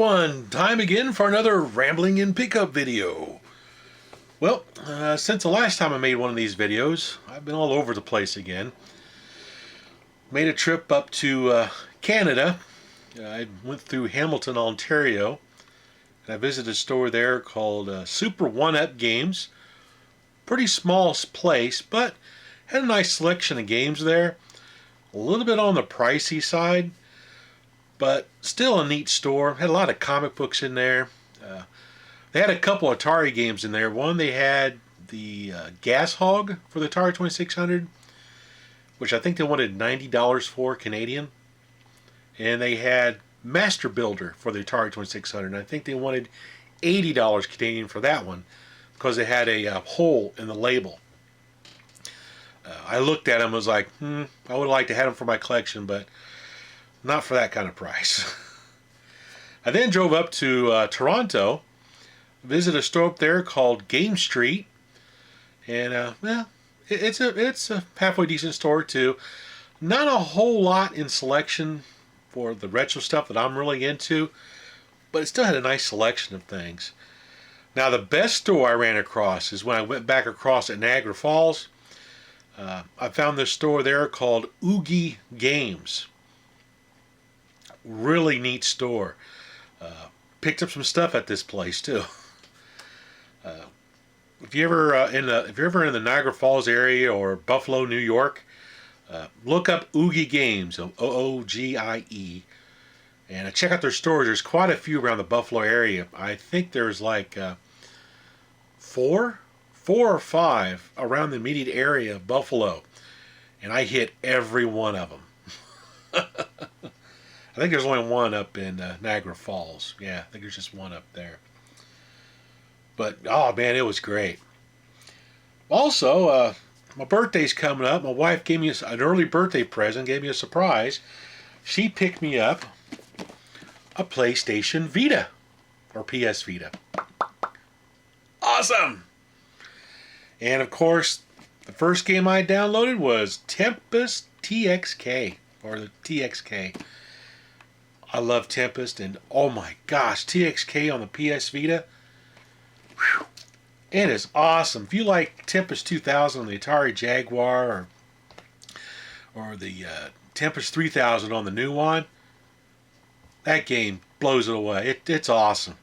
everyone, time again for another Rambling in Pickup video. Well, since the last time I made one of these videos, I've been all over the place again. Made a trip up to Canada. I went through Hamilton, Ontario, and I visited a store there called Super 1-Up Games. Pretty small place, but had a nice selection of games there. A little bit on the pricey side, but still a neat store. Had a lot of comic books in there. They had a couple Atari games in there. One, they had the Gas Hog for the Atari 2600, which I think they wanted $90 for Canadian. And they had Master Builder for the Atari 2600, and I think they wanted $80 Canadian for that one because they had a hole in the label. I looked at them and was like, I would like to have them for my collection, but not for that kind of price. I then drove up to Toronto, visited a store up there called Game Street, and well, it's a halfway decent store too. Not a whole lot in selection for the retro stuff that I'm really into, but it still had a nice selection of things. Now, the best store I ran across is when I went back across at Niagara Falls. I found this store there called Oogie Games. Really neat store. Picked up some stuff at this place too. If you're ever in the Niagara Falls area or Buffalo, New York, look up Oogie Games, O-O-G-I-E, and check out their stores. There's quite a few around the Buffalo area. I think there's like four or five around the immediate area of Buffalo, and I hit every one of them. I think there's only one up in Niagara Falls. Yeah, I think there's just one up there. But, oh man, it was great. Also, my birthday's coming up. My wife gave me an early birthday present, gave me a surprise. She picked me up a PlayStation Vita, or PS Vita. Awesome! And of course, the first game I downloaded was Tempest TXK, or the TXK. I love Tempest, and oh my gosh, TXK on the PS Vita, whew, it is awesome. If you like Tempest 2000 on the Atari Jaguar, or the Tempest 3000 on the new one, that game blows it away. It's awesome.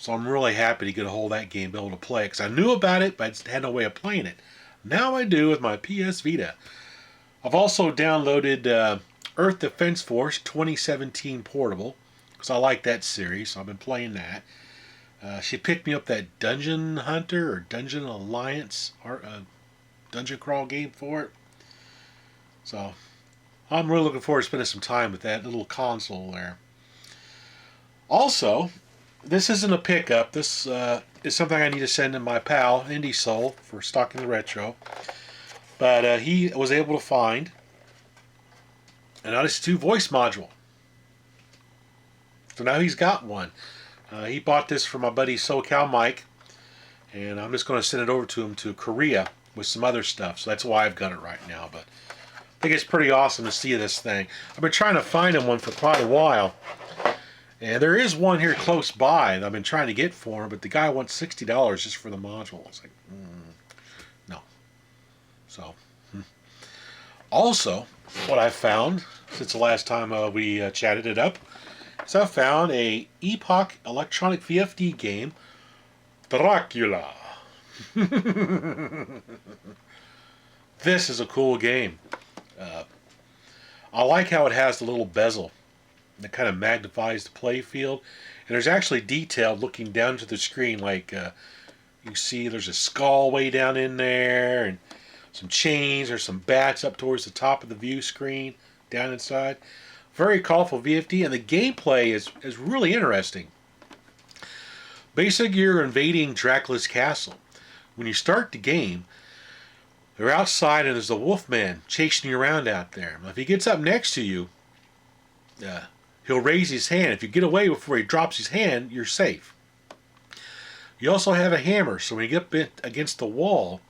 So I'm really happy to get a hold of that game, be able to play it, because I knew about it, but I just had no way of playing it. Now I do with my PS Vita. I've also downloaded Earth Defense Force 2017 Portable, because I like that series, so I've been playing that. She picked me up that Dungeon Hunter or Dungeon Alliance dungeon crawl game for it. So I'm really looking forward to spending some time with that little console there. Also, this isn't a pickup. This is something I need to send to my pal, Indie Soul, for Stocking the Retro. But he was able to find an Odyssey 2 voice module. So now he's got one. He bought this from my buddy SoCal Mike, and I'm just going to send it over to him to Korea with some other stuff. So that's why I've got it right now. But I think it's pretty awesome to see this thing. I've been trying to find him one for quite a while. And there is one here close by that I've been trying to get for him, but the guy wants $60 just for the module. It's like, no. So, also, what I found since the last time we chatted it up is I found a Epoch electronic VFD game, Dracula. This is a cool game. I like how it has the little bezel that kind of magnifies the play field, and there's actually detail looking down to the screen, like you see there's a skull way down in there, and some chains or some bats up towards the top of the view screen down inside. Very colorful VFD, and the gameplay is really interesting. Basically, you're invading Dracula's castle. When you start the game, they're outside and there's the Wolfman chasing you around out there. If he gets up next to you, he'll raise his hand. If you get away before he drops his hand, you're safe. You also have a hammer, so when you get up against the wall,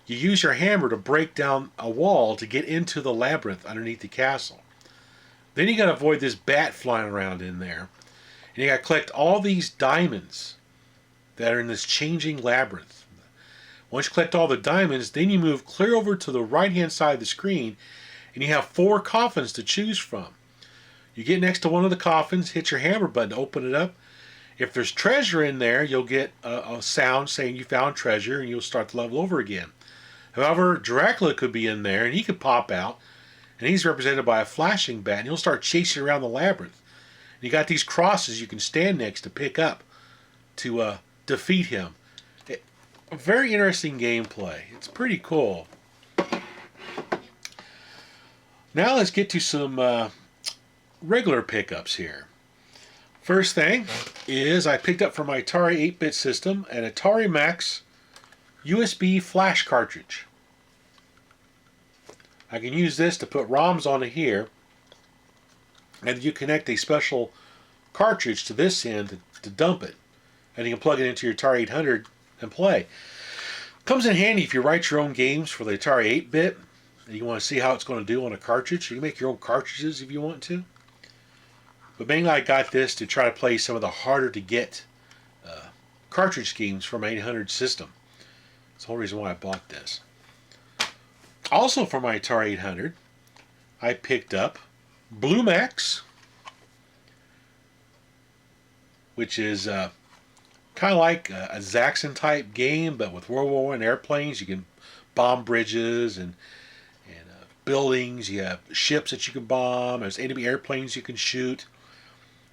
you use your hammer to break down a wall to get into the labyrinth underneath the castle. Then you got to avoid this bat flying around in there. And you got to collect all these diamonds that are in this changing labyrinth. Once you collect all the diamonds, then you move clear over to the right-hand side of the screen, and you have 4 coffins to choose from. You get next to one of the coffins, hit your hammer button to open it up. If there's treasure in there, you'll get a sound saying you found treasure, and you'll start the level over again. However, Dracula could be in there, and he could pop out, and he's represented by a flashing bat, and he'll start chasing around the labyrinth. And you got these crosses you can stand next to pick up to defeat him. A very interesting gameplay. It's pretty cool. Now let's get to some regular pickups here. First thing is I picked up for my Atari 8-bit system an Atari Max USB flash cartridge. I can use this to put ROMs onto here, and you connect a special cartridge to this end to dump it, and you can plug it into your Atari 800 and play. Comes in handy if you write your own games for the Atari 8-bit and you want to see how it's going to do on a cartridge. You can make your own cartridges if you want to. But mainly I got this to try to play some of the harder to get cartridge games for my 800 system. That's the whole reason why I bought this. Also for my Atari 800, I picked up Blue Max, which is kind of like a Zaxxon type game, but with World War I airplanes. You can bomb bridges and buildings. You have ships that you can bomb. There's enemy airplanes you can shoot.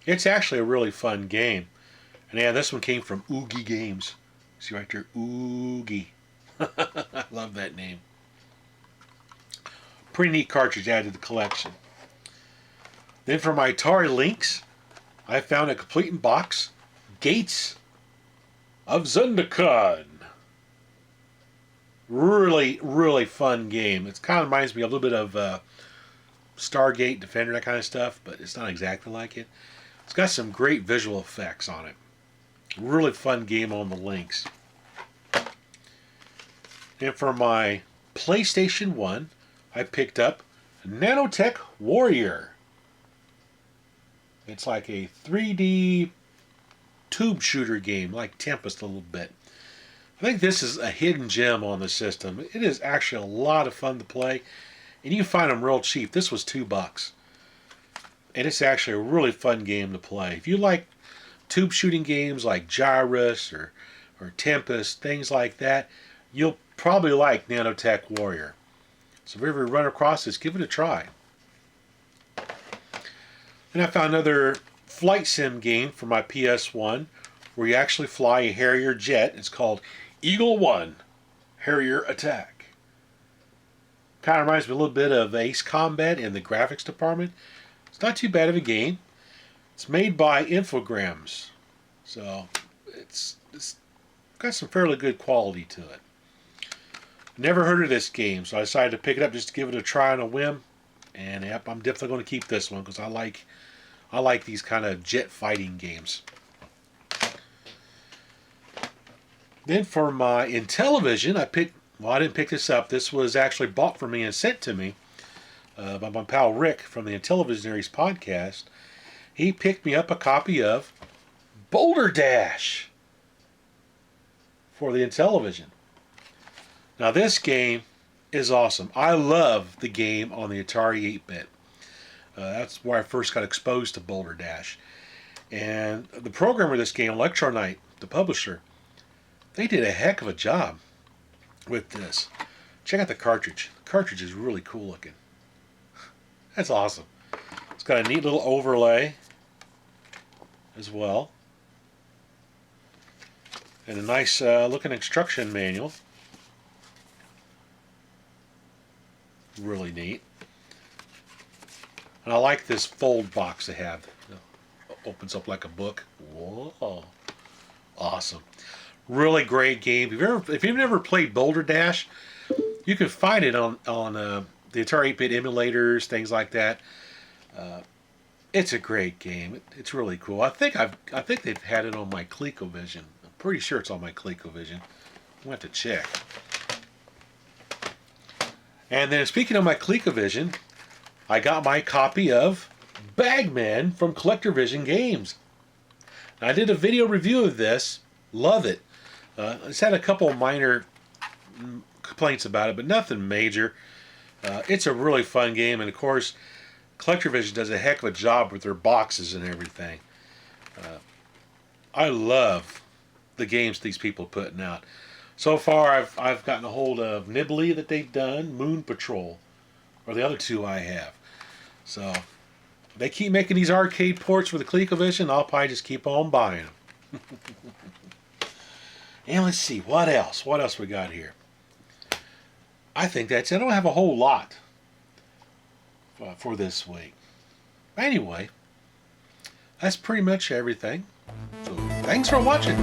It's actually a really fun game. And yeah, this one came from Oogie Games. See right there, Oogie. I love that name. Pretty neat cartridge added to the collection. Then for my Atari Lynx, I found a complete in box Gates of Zundakon. Really, really fun game. It kind of reminds me a little bit of Stargate, Defender, that kind of stuff, but it's not exactly like it. It's got some great visual effects on it. Really fun game on the Lynx. And for my PlayStation 1, I picked up Nanotech Warrior. It's like a 3D tube shooter game, like Tempest a little bit. I think this is a hidden gem on the system. It is actually a lot of fun to play, and you can find them real cheap. This was $2. And it's actually a really fun game to play. If you like tube shooting games like Gyrus or Tempest, things like that, you'll probably like Nanotech Warrior. So if you ever run across this, give it a try. And I found another flight sim game for my PS1 where you actually fly a Harrier jet. It's called Eagle 1 Harrier Attack. Kind of reminds me a little bit of Ace Combat in the graphics department. It's not too bad of a game. It's made by Infogrames, so it's got some fairly good quality to it. Never heard of this game, so I decided to pick it up just to give it a try on a whim. And yep, I'm definitely going to keep this one because I like these kind of jet fighting games. Then for my Intellivision, I didn't pick this up. This was actually bought for me and sent to me by my pal Rick from the Intellivisionaries podcast. He picked me up a copy of Boulder Dash for the Intellivision. Now this game is awesome. I love the game on the Atari 8-bit. That's where I first got exposed to Boulder Dash. And the programmer of this game, Electronite, the publisher, they did a heck of a job with this. Check out the cartridge. The cartridge is really cool looking. That's awesome. It's got a neat little overlay as well. And a nice looking instruction manual. Really neat. And I like this fold box they have. It opens up like a book. Whoa. Awesome. Really great game. If you've never played Boulder Dash, you can find it on the Atari 8-bit emulators, things like that. It's a great game. It's really cool. I think they've had it on my ColecoVision. I'm pretty sure it's on my ColecoVision. I have to check. And then speaking of my ColecoVision, I got my copy of Bagman from Collector Vision Games. I did a video review of this. Love it. It's had a couple minor complaints about it, but nothing major. It's a really fun game, and of course, Collector Vision does a heck of a job with their boxes and everything. I love the games these people are putting out. So far, I've gotten a hold of Nibbly that they've done, Moon Patrol, or the other two I have. So they keep making these arcade ports for the ColecoVision. I'll probably just keep on buying them. And let's see, what else? What else we got here? I think that's it. I don't have a whole lot for this week. Anyway, that's pretty much everything. So thanks for watching.